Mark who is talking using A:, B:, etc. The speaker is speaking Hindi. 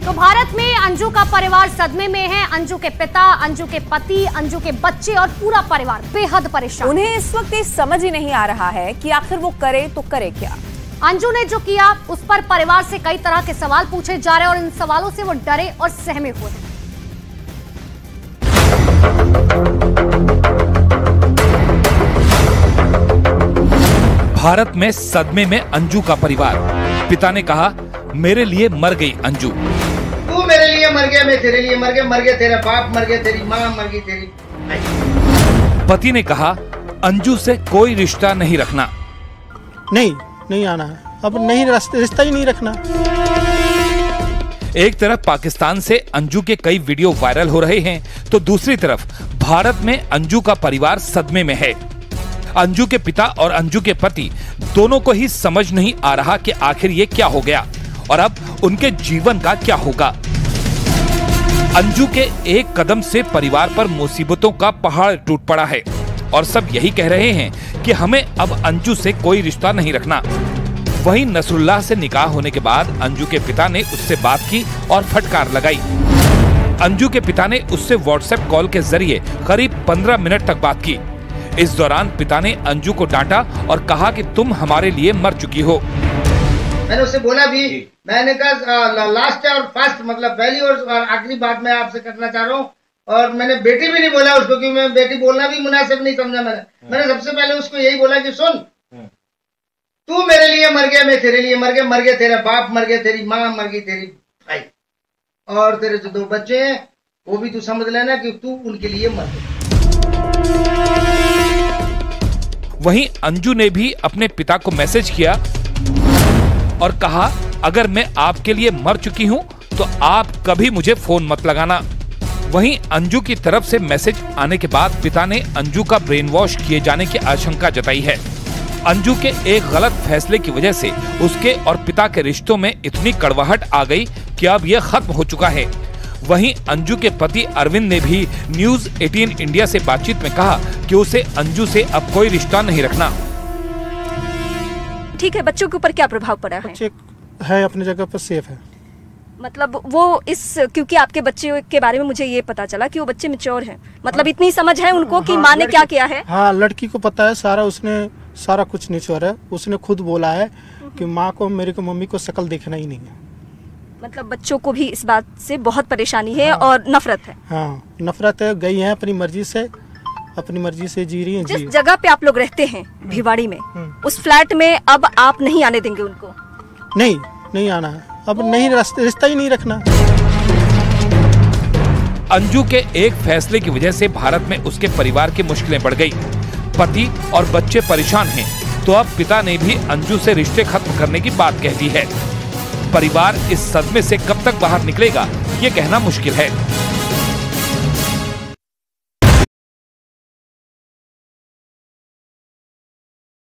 A: तो भारत में अंजू का परिवार सदमे में है। अंजू के पिता, अंजू के पति, अंजू के बच्चे और पूरा परिवार बेहद परेशान।
B: उन्हें इस वक्त ये समझ ही नहीं आ रहा है कि आखिर वो करे तो करे क्या।
A: अंजू ने जो किया उस पर परिवार से कई तरह के सवाल पूछे जा रहे हैं और इन सवालों से वो डरे और सहमे हुए हैं।
C: भारत में सदमे में अंजू का परिवार। पिता ने कहा, मेरे लिए मर गई अंजू।
D: तू मेरे लिए मर गया, मैं तेरे लिए मर गया, मर गया तेरा बाप, मर गया तेरी माँ, मर गई तेरी भाई।
C: पति ने कहा, अंजू से कोई रिश्ता नहीं रखना।
E: नहीं आना है, अब नहीं रिश्ता ही नहीं रखना।
C: एक तरफ पाकिस्तान से अंजू के कई वीडियो वायरल हो रहे हैं, तो दूसरी तरफ भारत में अंजू का परिवार सदमे में है। अंजू के पिता और अंजू के पति दोनों को ही समझ नहीं आ रहा कि आखिर ये क्या हो गया और अब उनके जीवन का क्या होगा। अंजू के एक कदम से परिवार पर मुसीबतों का पहाड़ टूट पड़ा है और सब यही कह रहे हैं कि हमें अब अंजू से कोई रिश्ता नहीं रखना। वहीं नसरुल्लाह से निकाह होने के बाद अंजू के पिता ने उससे बात की और फटकार लगाई। अंजू के पिता ने उससे व्हाट्सएप कॉल के जरिए करीब 15 मिनट तक बात की। इस दौरान पिता ने अंजू को डांटा और कहा कि तुम हमारे लिए मर चुकी हो।
D: मैंने उससे बोला भी, मैंने कहा लास्ट और फर्स्ट मतलब पहली और आखिरी बात मैं आपसे करना चाह रहा हूँ। और मैंने बेटी भी नहीं बोला उसको, क्योंकि मैं बेटी बोलना भी मुनासिब नहीं समझा। मैंने सबसे पहले उसको यही बोला कि सुन, तू मेरे लिए मर गया, मैं तेरे लिए मर गया, मर गया तेरा बाप, मर गया तेरी माँ, मर गई तेरी भाई, और तेरे जो 2 बच्चे हैं वो भी तू समझ लेना कि तू उनके लिए मर गया।
C: वहीं अंजू ने भी अपने पिता को मैसेज किया और कहा, अगर मैं आपके लिए मर चुकी हूं तो आप कभी मुझे फोन मत लगाना। वहीं अंजू की तरफ से मैसेज आने के बाद पिता ने अंजू का ब्रेन वॉश किए जाने की आशंका जताई है। अंजू के एक गलत फैसले की वजह से उसके और पिता के रिश्तों में इतनी कड़वाहट आ गई कि अब यह खत्म हो चुका है। वहीं अंजू के पति अरविंद ने भी न्यूज 18 इंडिया से बातचीत में कहा कि उसे अंजू से अब कोई रिश्ता नहीं रखना।
F: ठीक है, बच्चों के ऊपर क्या प्रभाव पड़ा है?
E: बच्चे है अपनी जगह पर सेफ है।
F: मतलब वो क्योंकि आपके बच्चे के बारे में मुझे ये पता चला कि वो बच्चे मैच्योर हैं, मतलब इतनी समझ है उनको कि माँ ने क्या किया है।
E: हाँ, लड़की को पता है सारा, उसने सारा कुछ निचोड़ है। उसने खुद बोला है कि माँ को, मेरे को मम्मी को शक्ल देखना ही नहीं है।
F: मतलब बच्चों को भी इस बात से बहुत परेशानी है। हाँ। और नफरत है।
E: हाँ, नफरत है। गई है अपनी मर्जी से जी रही है।
F: जिस जगह पे आप लोग रहते हैं भिवाड़ी में, उस फ्लैट में अब आप नहीं आने देंगे उनको?
E: नहीं आना है, अब नहीं रिश्ता ही नहीं रखना।
C: अंजू के एक फैसले की वजह से भारत में उसके परिवार की मुश्किलें बढ़ गई। पति और बच्चे परेशान हैं, तो अब पिता ने भी अंजू से रिश्ते खत्म करने की बात कह दी है। परिवार इस सदमे से कब तक बाहर निकलेगा, ये कहना मुश्किल है।